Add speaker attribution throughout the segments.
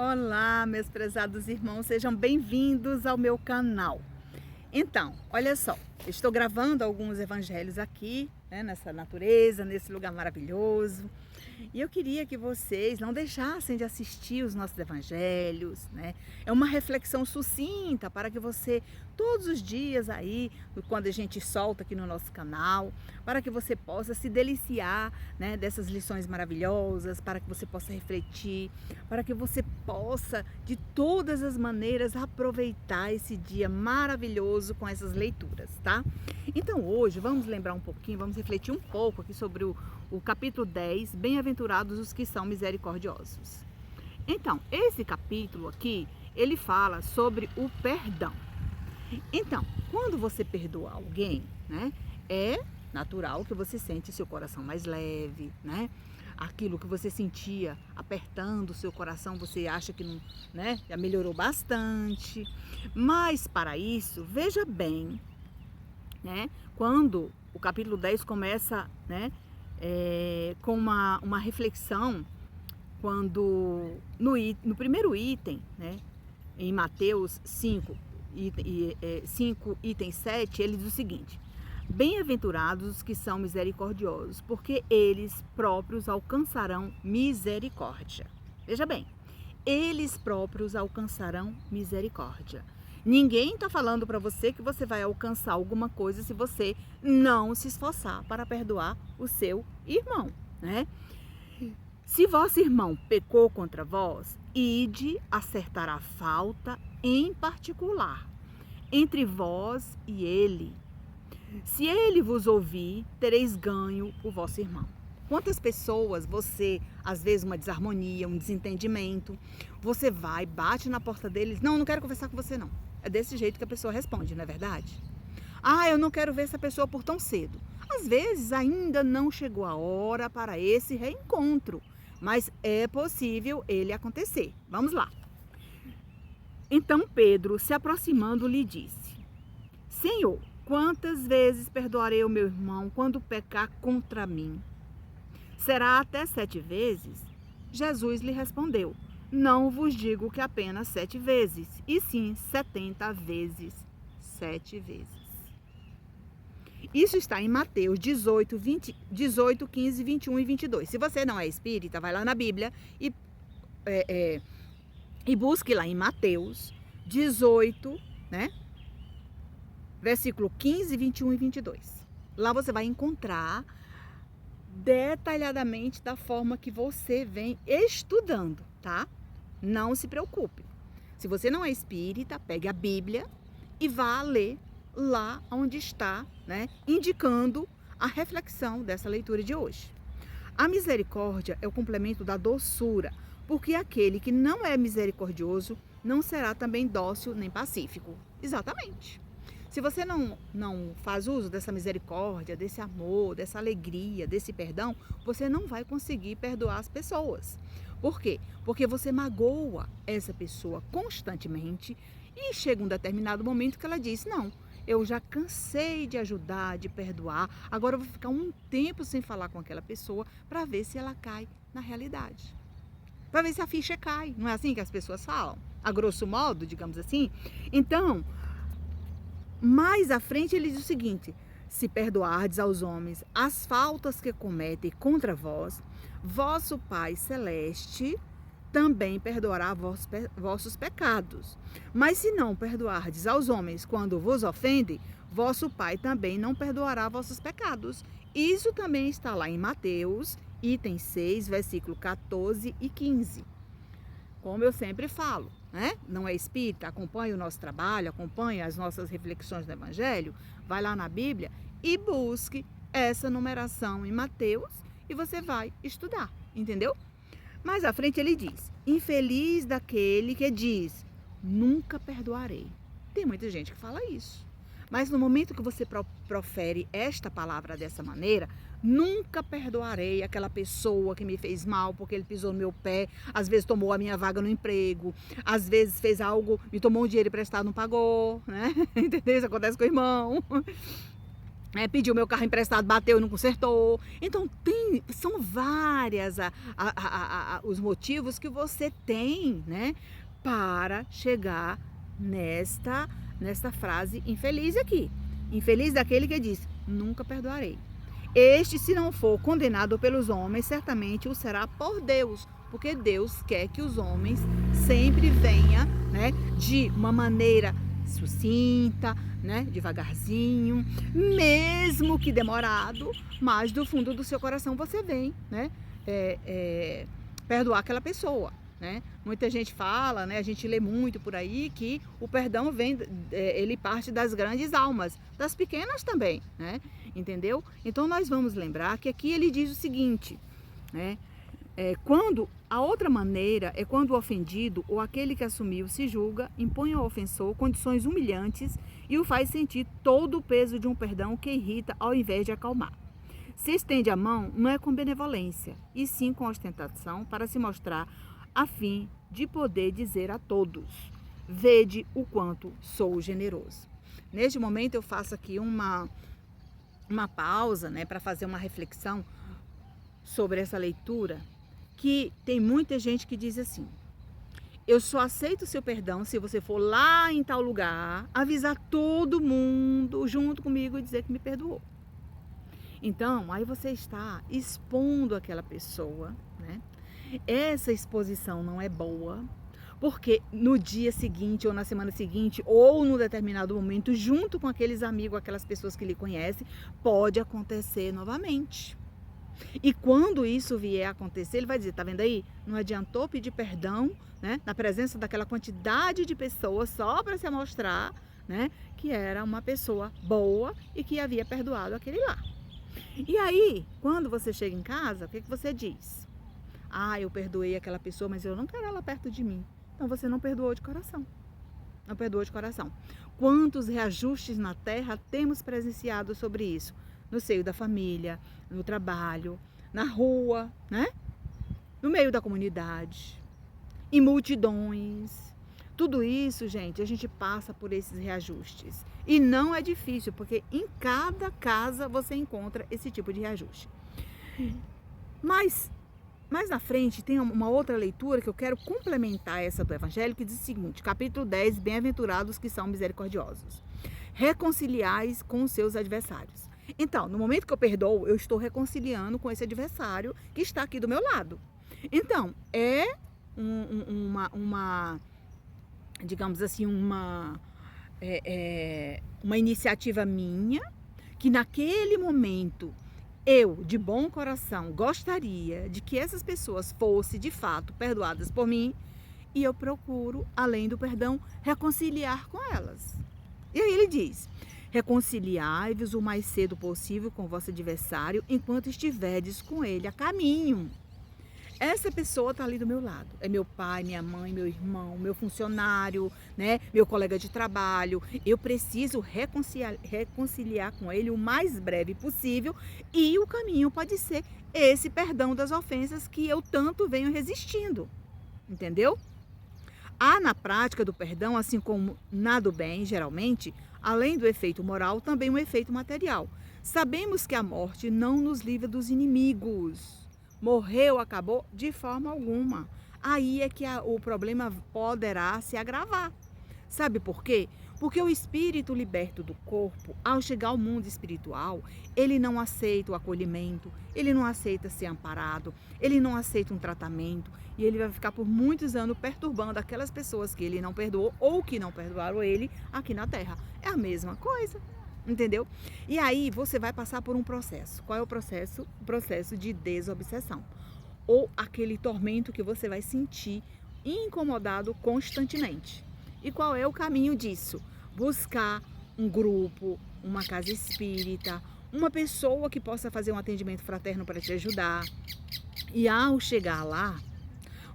Speaker 1: Olá, meus prezados irmãos, sejam bem-vindos ao meu canal. Então, olha só, eu estou gravando alguns evangelhos aqui, nessa natureza, nesse lugar maravilhoso. E eu queria que vocês não deixassem de assistir os nossos evangelhos, né? É uma reflexão sucinta para que você, todos os dias aí, quando a gente solta aqui no nosso canal, para que você possa se deliciar, né, dessas lições maravilhosas, para que você possa refletir, para que você possa, de todas as maneiras, aproveitar esse dia maravilhoso com essas leituras, tá? Então hoje vamos lembrar um pouquinho, vamos refletir um pouco aqui sobre o capítulo 10, Bem-aventurados os que são misericordiosos. Então, esse capítulo aqui, ele fala sobre o perdão. Então, quando você perdoa alguém, né, é natural que você sente seu coração mais leve, né? Aquilo que você sentia apertando o seu coração, você acha que não, né, já melhorou bastante. Mas para isso, veja bem, né, quando o capítulo 10 começa, né, com uma reflexão, quando no primeiro item, né, em Mateus 5, 5 item 7, ele diz o seguinte: bem-aventurados os que são misericordiosos, porque eles próprios alcançarão misericórdia. Veja bem, eles próprios alcançarão misericórdia. Ninguém está falando para você que você vai alcançar alguma coisa se você não se esforçar para perdoar o seu irmão, né? Se vosso irmão pecou contra vós, ide acertar a falta em particular entre vós e ele. Se ele vos ouvir, tereis ganho o vosso irmão. Quantas pessoas você, às vezes uma desarmonia, um desentendimento, você vai, bate na porta deles, não quero conversar com você não. É desse jeito que a pessoa responde, não é verdade? Eu não quero ver essa pessoa por tão cedo. Às vezes ainda não chegou a hora para esse reencontro, mas é possível ele acontecer. Vamos lá. Então Pedro, se aproximando, lhe disse: Senhor, quantas vezes perdoarei o meu irmão quando pecar contra mim? Será até 7 vezes? Jesus lhe respondeu: não vos digo que apenas 7 vezes, e sim 70 vezes 7 vezes. Isso está em Mateus 18, 15, 21 e 22. Se você não é espírita, vai lá na Bíblia e busque lá em Mateus 18, né? Versículo 15, 21 e 22. Lá você vai encontrar detalhadamente da forma que você vem estudando, tá? Não se preocupe. Se você não é espírita, pegue a Bíblia e vá ler lá onde está, né, indicando a reflexão dessa leitura de hoje. A misericórdia é o complemento da doçura, porque aquele que não é misericordioso não será também dócil nem pacífico. Exatamente. Se você não faz uso dessa misericórdia, desse amor, dessa alegria, desse perdão, você não vai conseguir perdoar as pessoas. Por quê? Porque você magoa essa pessoa constantemente e chega um determinado momento que ela diz: não, eu já cansei de ajudar, de perdoar, agora eu vou ficar um tempo sem falar com aquela pessoa para ver se ela cai na realidade. Para ver se a ficha cai. Não é assim que as pessoas falam? A grosso modo, digamos assim. Então, mais à frente ele diz o seguinte: se perdoardes aos homens as faltas que cometem contra vós, vosso Pai Celeste também perdoará vossos pecados. Mas se não perdoardes aos homens quando vos ofendem, vosso Pai também não perdoará vossos pecados. Isso também está lá em Mateus, item 6, versículo 14 e 15. Como eu sempre falo, né? Não é espírita, acompanhe o nosso trabalho, acompanhe as nossas reflexões do Evangelho, vai lá na Bíblia e busque essa numeração em Mateus e você vai estudar, entendeu? Mais à frente ele diz: infeliz daquele que diz, nunca perdoarei. Tem muita gente que fala isso. Mas no momento que você profere esta palavra dessa maneira, nunca perdoarei aquela pessoa que me fez mal porque ele pisou no meu pé, às vezes tomou a minha vaga no emprego, às vezes fez algo, me tomou um dinheiro emprestado, não pagou, né? Entendeu? Isso acontece com o irmão. pediu meu carro emprestado, bateu e não consertou. Então são várias os motivos que você tem, né, para chegar nesta frase infeliz aqui. Infeliz daquele que diz: nunca perdoarei. Este, se não for condenado pelos homens, certamente o será por Deus, porque Deus quer que os homens sempre venham, né, de uma maneira sucinta, né, devagarzinho, mesmo que demorado, mas do fundo do seu coração você vem, né, perdoar aquela pessoa, né? Muita gente fala, né, a gente lê muito por aí que o perdão vem, ele parte das grandes almas, das pequenas também, né? Entendeu? Então nós vamos lembrar que aqui ele diz o seguinte, né? Quando a outra maneira é quando o ofendido ou aquele que assumiu se julga, impõe ao ofensor condições humilhantes e o faz sentir todo o peso de um perdão que irrita ao invés de acalmar. Se estende a mão, não é com benevolência, e sim com ostentação para se mostrar a fim de poder dizer a todos: vede o quanto sou generoso. Neste momento eu faço aqui uma pausa, né, para fazer uma reflexão sobre essa leitura, que tem muita gente que diz assim: eu só aceito o seu perdão se você for lá em tal lugar, avisar todo mundo junto comigo e dizer que me perdoou. Então, aí você está expondo aquela pessoa, né? Essa exposição não é boa, porque no dia seguinte, ou na semana seguinte, ou num determinado momento, junto com aqueles amigos, aquelas pessoas que lhe conhecem, pode acontecer novamente. E quando isso vier a acontecer, ele vai dizer: tá vendo aí? Não adiantou pedir perdão, né, na presença daquela quantidade de pessoas só para se mostrar, né, que era uma pessoa boa e que havia perdoado aquele lá. E aí, quando você chega em casa, o que você diz? Ah, eu perdoei aquela pessoa, mas eu não quero ela perto de mim. Então você não perdoou de coração. Não perdoou de coração. Quantos reajustes na terra temos presenciado sobre isso? No seio da família, no trabalho, na rua, né? No meio da comunidade, em multidões. Tudo isso, gente, a gente passa por esses reajustes. E não é difícil, porque em cada casa você encontra esse tipo de reajuste. Mas mais na frente tem uma outra leitura que eu quero complementar essa do Evangelho, que diz o seguinte, capítulo 10, bem-aventurados que são misericordiosos. Reconciliais com os seus adversários. Então, no momento que eu perdoo, eu estou reconciliando com esse adversário que está aqui do meu lado. Então, é digamos assim, uma iniciativa minha, que naquele momento eu, de bom coração, gostaria de que essas pessoas fossem, de fato, perdoadas por mim, e eu procuro, além do perdão, reconciliar com elas. E aí ele diz: reconciliai-vos o mais cedo possível com o vosso adversário, enquanto estiverdes com ele a caminho. Essa pessoa está ali do meu lado. É meu pai, minha mãe, meu irmão, meu funcionário, né? Meu colega de trabalho. Eu preciso reconciliar com ele o mais breve possível, e o caminho pode ser esse perdão das ofensas que eu tanto venho resistindo. Entendeu? Há na prática do perdão, assim como na do bem, geralmente, além do efeito moral, também um efeito material. Sabemos que a morte não nos livra dos inimigos. Morreu, acabou? De forma alguma. Aí é que o problema poderá se agravar. Sabe por quê? Porque o espírito liberto do corpo, ao chegar ao mundo espiritual, ele não aceita o acolhimento, ele não aceita ser amparado, ele não aceita um tratamento, e ele vai ficar por muitos anos perturbando aquelas pessoas que ele não perdoou ou que não perdoaram ele aqui na Terra. É a mesma coisa. Entendeu? E aí você vai passar por um processo. Qual é o processo? O processo de desobsessão. Ou aquele tormento que você vai sentir incomodado constantemente. E qual é o caminho disso? Buscar um grupo, uma casa espírita, uma pessoa que possa fazer um atendimento fraterno para te ajudar. E ao chegar lá,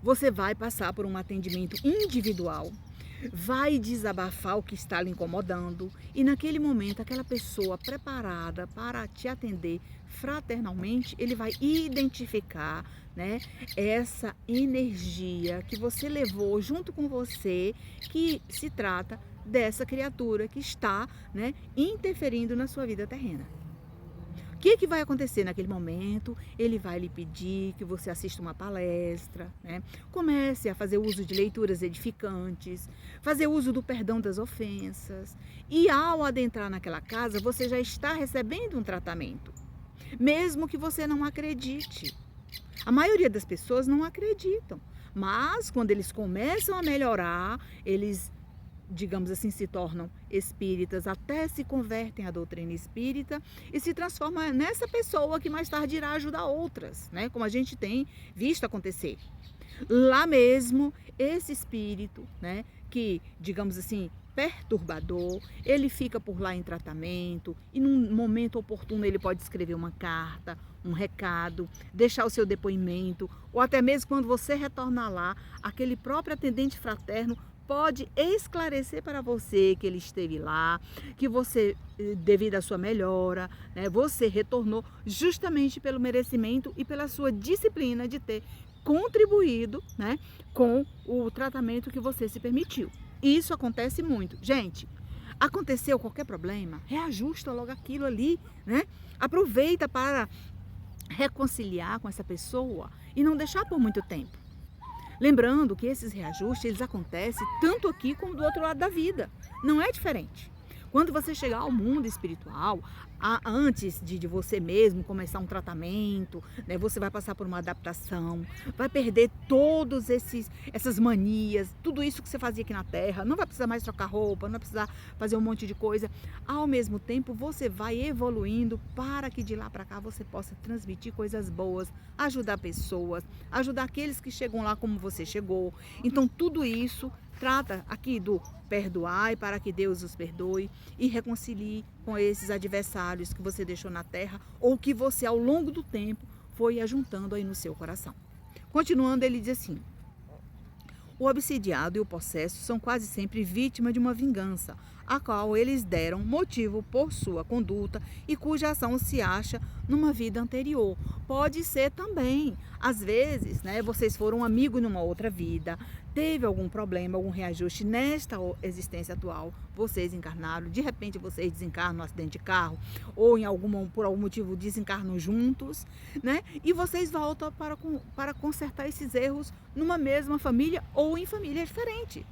Speaker 1: você vai passar por um atendimento individual, vai desabafar o que está lhe incomodando, e naquele momento aquela pessoa preparada para te atender fraternalmente, ele vai identificar, né, essa energia que você levou junto com você, que se trata dessa criatura que está, né, interferindo na sua vida terrena. que vai acontecer naquele momento? Ele vai lhe pedir que você assista uma palestra, né? Comece a fazer uso de leituras edificantes, fazer uso do perdão das ofensas. E ao adentrar naquela casa, você já está recebendo um tratamento, mesmo que você não acredite. A maioria das pessoas não acreditam, mas quando eles começam a melhorar, eles, digamos assim, se tornam espíritas, até se convertem à doutrina espírita e se transformam nessa pessoa que mais tarde irá ajudar outras, né? Como a gente tem visto acontecer. Lá mesmo, esse espírito, né, que, digamos assim, perturbador, ele fica por lá em tratamento e num momento oportuno ele pode escrever uma carta, um recado, deixar o seu depoimento, ou até mesmo quando você retornar lá, aquele próprio atendente fraterno pode esclarecer para você que ele esteve lá, que você, devido à sua melhora, né, você retornou justamente pelo merecimento e pela sua disciplina de ter contribuído, né, com o tratamento que você se permitiu. Isso acontece muito. Gente, aconteceu qualquer problema, reajusta logo aquilo ali, né? Aproveita para reconciliar com essa pessoa e não deixar por muito tempo. Lembrando que esses reajustes, eles acontecem tanto aqui como do outro lado da vida. Não é diferente. Quando você chegar ao mundo espiritual, antes de você mesmo começar um tratamento, né, você vai passar por uma adaptação, vai perder todas essas manias, tudo isso que você fazia aqui na Terra, não vai precisar mais trocar roupa, não vai precisar fazer um monte de coisa. Ao mesmo tempo, você vai evoluindo para que de lá para cá você possa transmitir coisas boas, ajudar pessoas, ajudar aqueles que chegam lá como você chegou. Então, tudo isso trata aqui do perdoar para que Deus os perdoe e reconcilie com esses adversários que você deixou na terra ou que você ao longo do tempo foi ajuntando aí no seu coração. Continuando, ele diz assim: o obsidiado e o possesso são quase sempre vítima de uma vingança, a qual eles deram motivo por sua conduta e cuja ação se acha numa vida anterior. Pode ser também, às vezes, né, vocês foram amigos numa outra vida, teve algum problema, algum reajuste nesta existência atual, vocês encarnaram, de repente vocês desencarnam no acidente de carro ou por algum motivo desencarnam juntos, né? E vocês voltam para consertar esses erros numa mesma família ou em famílias diferentes.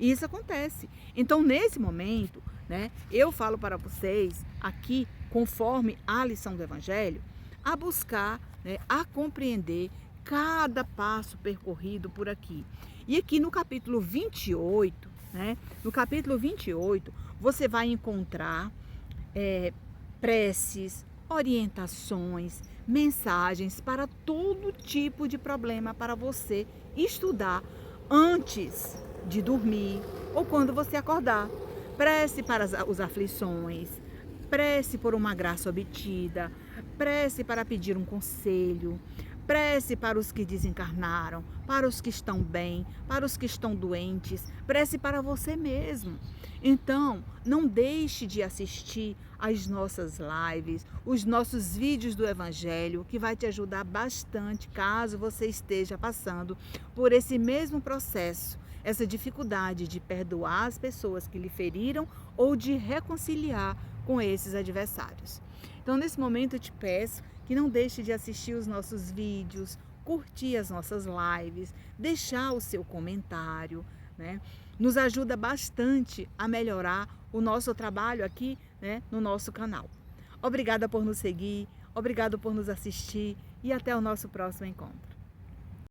Speaker 1: E isso acontece. Então, nesse momento, né, eu falo para vocês aqui, conforme a lição do Evangelho, a buscar, né, a compreender cada passo percorrido por aqui. E aqui no capítulo 28, né, no capítulo 28, você vai encontrar preces, orientações, mensagens para todo tipo de problema para você estudar antes de dormir ou quando você acordar. Prece para as aflições, prece por uma graça obtida, prece para pedir um conselho, prece para os que desencarnaram, para os que estão bem, para os que estão doentes, prece para você mesmo. Então, não deixe de assistir às nossas lives, os nossos vídeos do Evangelho, que vai te ajudar bastante caso você esteja passando por esse mesmo processo, essa dificuldade de perdoar as pessoas que lhe feriram ou de reconciliar com esses adversários. Então, nesse momento, eu te peço que não deixe de assistir os nossos vídeos, curtir as nossas lives, deixar o seu comentário, né? Nos ajuda bastante a melhorar o nosso trabalho aqui, né, no nosso canal. Obrigada por nos seguir, obrigado por nos assistir e até o nosso próximo encontro.